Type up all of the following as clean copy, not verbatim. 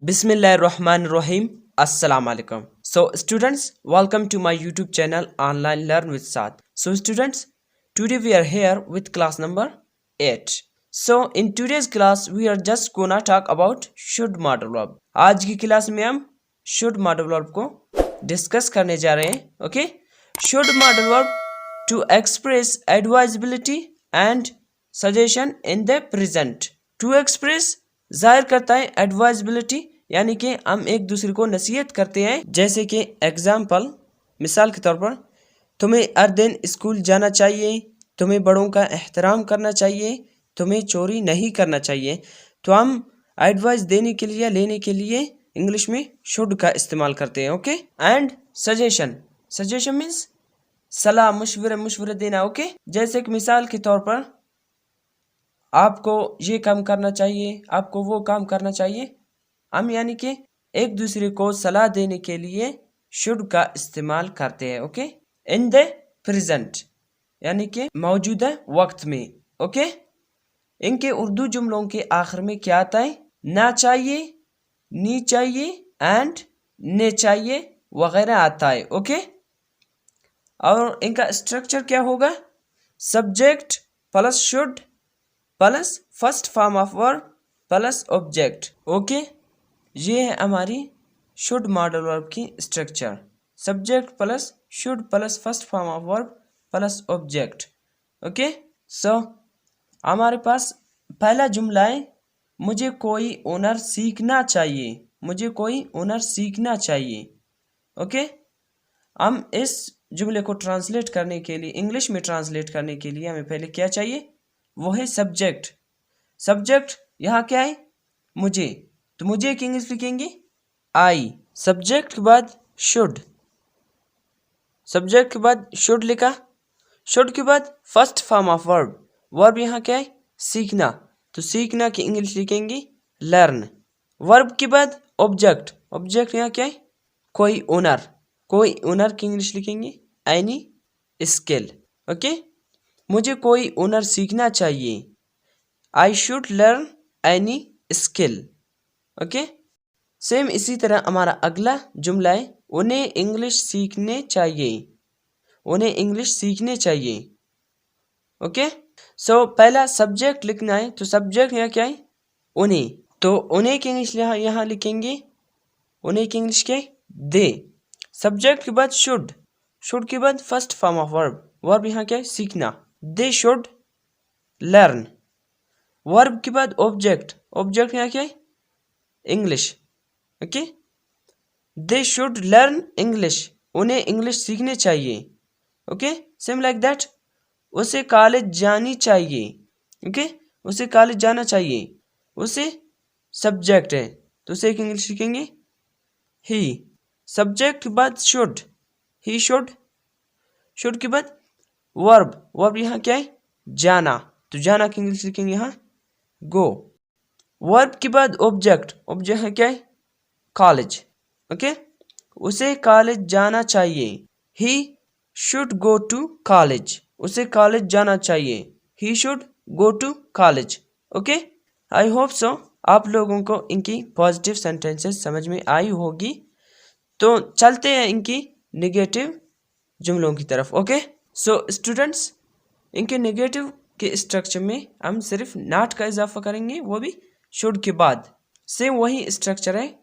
Bismillahirrahmanirrahim. Assalamu alaikum. So, students, welcome to my YouTube channel Online Learn with Saad. So, students, today we are here with class number 8. So, in today's class, we are just gonna talk about should model verb. आज की class में हम should model verb को discuss करने जा रहे हैं. Okay, should model verb to express advisability and suggestion in the present. To express जाहिर करता है एडवाइजबिलिटी, यानी कि हम एक दूसरे को नसीहत करते हैं. जैसे कि एग्जाम्पल, मिसाल के तौर पर, तुम्हें हर दिन स्कूल जाना चाहिए, तुम्हें बड़ों का एहतराम करना चाहिए, तुम्हें चोरी नहीं करना चाहिए. तो हम एडवाइस देने के लिए या लेने के लिए इंग्लिश में शुड का इस्तेमाल करते हैं. Okay, and suggestion, suggestion means सलाह, मशवरा देना. ओके, जैसे कि मिसाल के तौर पर आपको ये काम करना चाहिए, आपको वो काम करना चाहिए. हम यानी कि एक दूसरे को सलाह देने के लिए शुड का इस्तेमाल करते हैं. ओके, इन द प्रेजेंट यानी कि मौजूदा वक्त में. ओके, इनके उर्दू जुमलों के आखिर में क्या आता है? ना चाहिए, नी चाहिए एंड ने चाहिए वगैरह आता है. ओके, और इनका स्ट्रक्चर क्या होगा? Subject plus should plus first form of verb plus object. Okay, ये है हमारी शुड मॉडल वर्ब की structure. Subject plus should plus first form of verb plus object. Okay, so हमारे पास पहला जुमला है, मुझे कोई ओनर सीखना चाहिए, मुझे कोई ओनर सीखना चाहिए. ओके, हम इस जुमले को ट्रांसलेट करने के लिए, इंग्लिश में ट्रांसलेट करने के लिए हमें पहले क्या चाहिए? वो है सब्जेक्ट. सब्जेक्ट यहाँ क्या है? मुझे. तो मुझे की इंग्लिश लिखेंगे आई. सब्जेक्ट के बाद शुड, सब्जेक्ट के बाद शुड लिखा. शुड के बाद first form of verb, verb यहाँ क्या है? सीखना. तो सीखना की इंग्लिश लिखेंगे लर्न. वर्ब के बाद ऑब्जेक्ट, ऑब्जेक्ट यहाँ क्या है? कोई ओनर, कोई ओनर की इंग्लिश लिखेंगे एनी स्किल. ओके, मुझे कोई ओनर सीखना चाहिए, I should learn any skill. Okay, same इसी तरह हमारा अगला जुमला है, उन्हें इंग्लिश सीखने चाहिए, उन्हें इंग्लिश सीखने चाहिए. ओके, सो पहला सब्जेक्ट लिखना है. तो सब्जेक्ट यहाँ क्या है? उन्हें. तो उन्हें की इंग्लिश यहाँ लिखेंगे, उन्हें की इंग्लिश क्या है? दे. सब्जेक्ट के बाद शुड, शुड के बाद first form of verb, verb यहाँ क्या है? सीखना. They should learn. वर्ब के बाद ऑब्जेक्ट, ऑब्जेक्ट यहाँ क्या है? English. Okay, they should learn English, उन्हें इंग्लिश सीखने चाहिए. ओके, सेम लाइक दैट, उसे कॉलेज जानी चाहिए. ओके, उसे कॉलेज जाना चाहिए. उसे सब्जेक्ट है, तो उसे एक इंग्लिश लिखेंगे ही. सब्जेक्ट के बाद शुड, ही शुड. शुड के बाद वर्ब, वर्ब यहाँ क्या है? जाना. तो जाना की इंग्लिश लिखेंगे यहाँ गो. वर्ब के बाद ऑब्जेक्ट, ऑब्जेक्ट है क्या है? कॉलेज. ओके, उसे कॉलेज जाना चाहिए, he should go to college, उसे कॉलेज जाना चाहिए, he should go to college. Okay, I hope so आप लोगों को इनकी पॉजिटिव सेंटेंसेस समझ में आई होगी. तो चलते हैं इनकी नेगेटिव जुमलों की तरफ. ओके, सो स्टूडेंट्स, इनके नेगेटिव के स्ट्रक्चर में हम सिर्फ नॉट का इजाफा करेंगे, वो भी शुड के बाद. सेम वही स्ट्रक्चर है,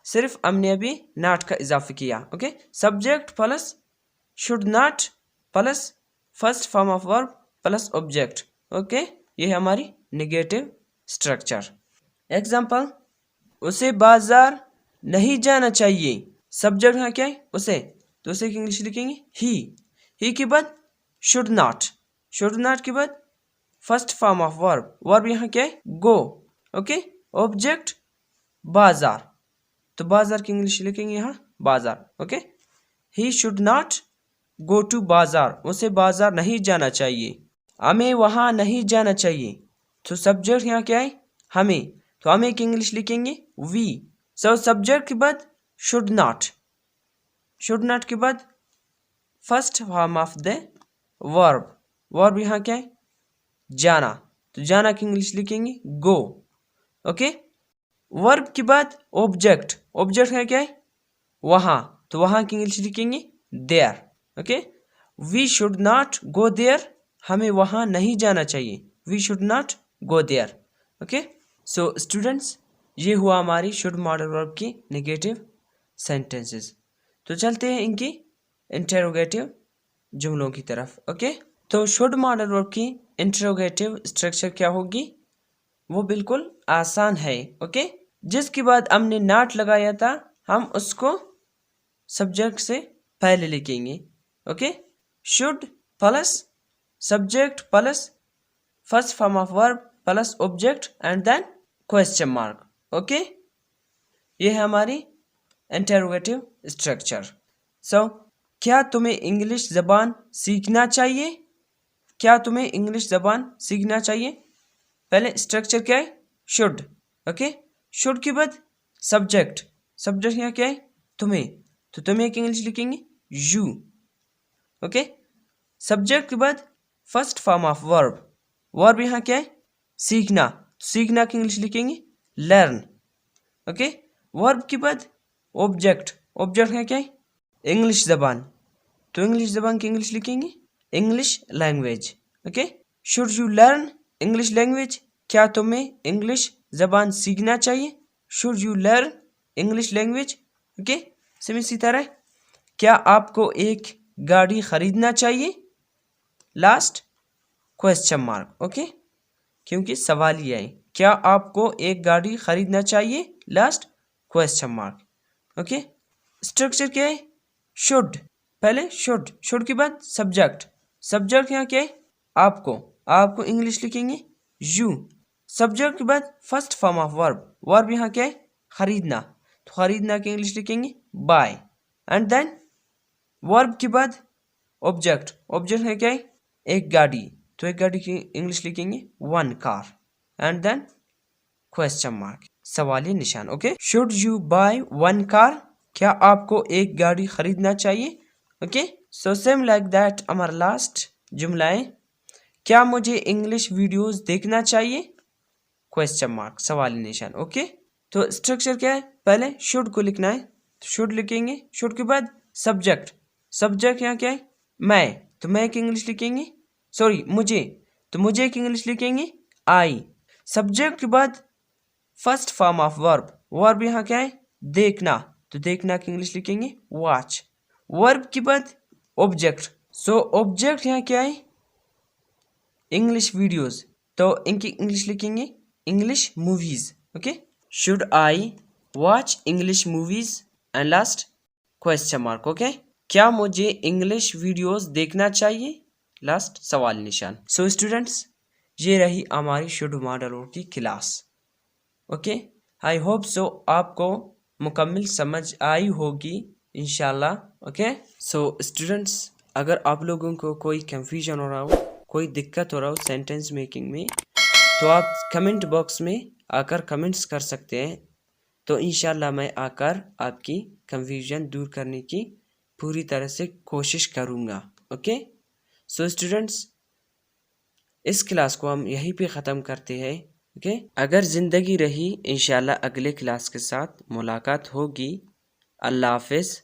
सिर्फ हमने अभी नॉट का इजाफा किया. Okay, subject plus should not plus first form of verb plus object. Okay, ये है हमारी नेगेटिव स्ट्रक्चर. एग्जाम्पल, उसे बाजार नहीं जाना चाहिए. सब्जेक्ट यहाँ क्या है? उसे. तो उसे इंग्लिश लिखेंगे ही. ही के बाद शुड नॉट, शुड नॉट के बाद first form of verb, verb यहाँ क्या है? गो. ओके, ऑब्जेक्ट बाजार, तो बाजार की इंग्लिश लिखेंगे यहाँ बाजार. Okay, he should not go to bazaar, उसे बाजार नहीं जाना चाहिए. हमें वहाँ नहीं जाना चाहिए. तो सब्जेक्ट यहाँ क्या है? हमें. तो हमें की इंग्लिश लिखेंगे वी. सो सब्जेक्ट के बाद शुड नॉट, शुड नॉट के बाद first form of the verb, verb यहाँ क्या है? जाना. तो जाना की इंग्लिश लिखेंगे गो. ओके, वर्ब के बाद ऑब्जेक्ट, ऑब्जेक्ट है क्या है, वहाँ, तो वहाँ की इंग्लिश लिखेंगे there. Okay, we should not go there, हमें वहाँ नहीं जाना चाहिए, we should not go there. Okay, so students, ये हुआ हमारी शुड मॉडल वर्ब की नेगेटिव सेंटेंसेस। तो चलते हैं इनकी इंटेरोगेटिव जुमलों की तरफ। ओके, तो शुड मॉडल वर्ब की इंटेरोगेटिव स्ट्रक्चर क्या होगी, वो बिल्कुल आसान है। ओके, जिसके बाद हमने नॉट लगाया था हम उसको सब्जेक्ट से पहले लिखेंगे। Okay, should plus subject plus first form of verb plus object and then question mark. Okay, ये है हमारी इंटेरोगेटिव स्ट्रक्चर। सो क्या तुम्हें इंग्लिश ज़बान सीखना चाहिए, क्या तुम्हें इंग्लिश ज़बान सीखना चाहिए, पहले स्ट्रक्चर क्या है, शुड। ओके, शुड के बाद सब्जेक्ट, सब्जेक्ट यहाँ क्या है, तुम्हें, तो तुम्हें की इंग्लिश लिखेंगे यू। ओके, सब्जेक्ट के बाद first form of verb, verb यहाँ क्या है, सीखना, सीखना की इंग्लिश लिखेंगे लर्न। ओके, वर्ब के बाद ऑब्जेक्ट, ऑब्जेक्ट है क्या है, इंग्लिश ज़बान, तो इंग्लिश ज़बान की इंग्लिश लिखेंगे English language. Okay, should you learn English language, क्या तुम्हें इंग्लिश ज़बान सीखना चाहिए, should you learn English language. Okay, same इसी तरह क्या आपको एक गाड़ी खरीदना चाहिए, लास्ट क्वेश्चन मार्क। ओके, क्योंकि सवाल ये है, क्या आपको एक गाड़ी खरीदना चाहिए, last question mark. Okay, structure क्या है, शुड, पहले शुड, शुड के बाद सब्जेक्ट, सब्जेक्ट यहाँ क्या है, आपको, आपको इंग्लिश लिखेंगे यू। सब्जेक्ट के बाद first form of verb, verb यहाँ क्या है, खरीदना, तो खरीदना की इंग्लिश लिखेंगे बाय। एंड देन वर्ब के बाद ऑब्जेक्ट, ऑब्जेक्ट है क्या है, एक गाड़ी, तो एक गाड़ी की इंग्लिश लिखेंगे one car. And then question mark, सवाली निशान। Okay, should you buy one car, क्या आपको एक गाड़ी खरीदना चाहिए। Okay, so same like that हमारा लास्ट जुमला है, क्या मुझे इंग्लिश वीडियोस देखना चाहिए, क्वेश्चन मार्क, सवाली निशान। ओके, तो स्ट्रक्चर क्या है, पहले शुड को लिखना है, तो शुड लिखेंगे, शुड के बाद सब्जेक्ट, सब्जेक्ट यहाँ क्या है, मैं, तो मैं की इंग्लिश लिखेंगे, सॉरी मुझे, तो मुझे की इंग्लिश लिखेंगे आई। सब्जेक्ट के बाद first form of verb, verb यहाँ क्या है, देखना, तो देखना की इंग्लिश लिखेंगे वॉच। वर्ब के बाद ऑब्जेक्ट, सो ऑब्जेक्ट यहाँ क्या है, इंग्लिश वीडियोस, तो इनकी इंग्लिश लिखेंगे English movies. Okay, should I watch English movies and last question mark. Okay, क्या मुझे इंग्लिश वीडियोस देखना चाहिए, लास्ट सवाल निशान। सो स्टूडेंट्स, ये रही हमारी शुड मॉडल वर्ब की क्लास। ओके, आई होप सो आपको मुकम्मल समझ आई होगी इंशाल्लाह। ओके, सो स्टूडेंट्स, अगर आप लोगों को कोई कंफ्यूजन हो रहा हो, कोई दिक्कत हो रहा हो सेंटेंस मेकिंग में, तो आप कमेंट बॉक्स में आकर कमेंट्स कर सकते हैं, तो इंशाल्लाह मैं आकर आपकी कंफ्यूजन दूर करने की पूरी तरह से कोशिश करूँगा। ओके, सो स्टूडेंट्स, इस क्लास को हम यहीं पे ख़त्म करते हैं। ओके, अगर ज़िंदगी रही इंशाल्लाह अगले क्लास के साथ मुलाकात होगी। अल्लाह हाफिज़।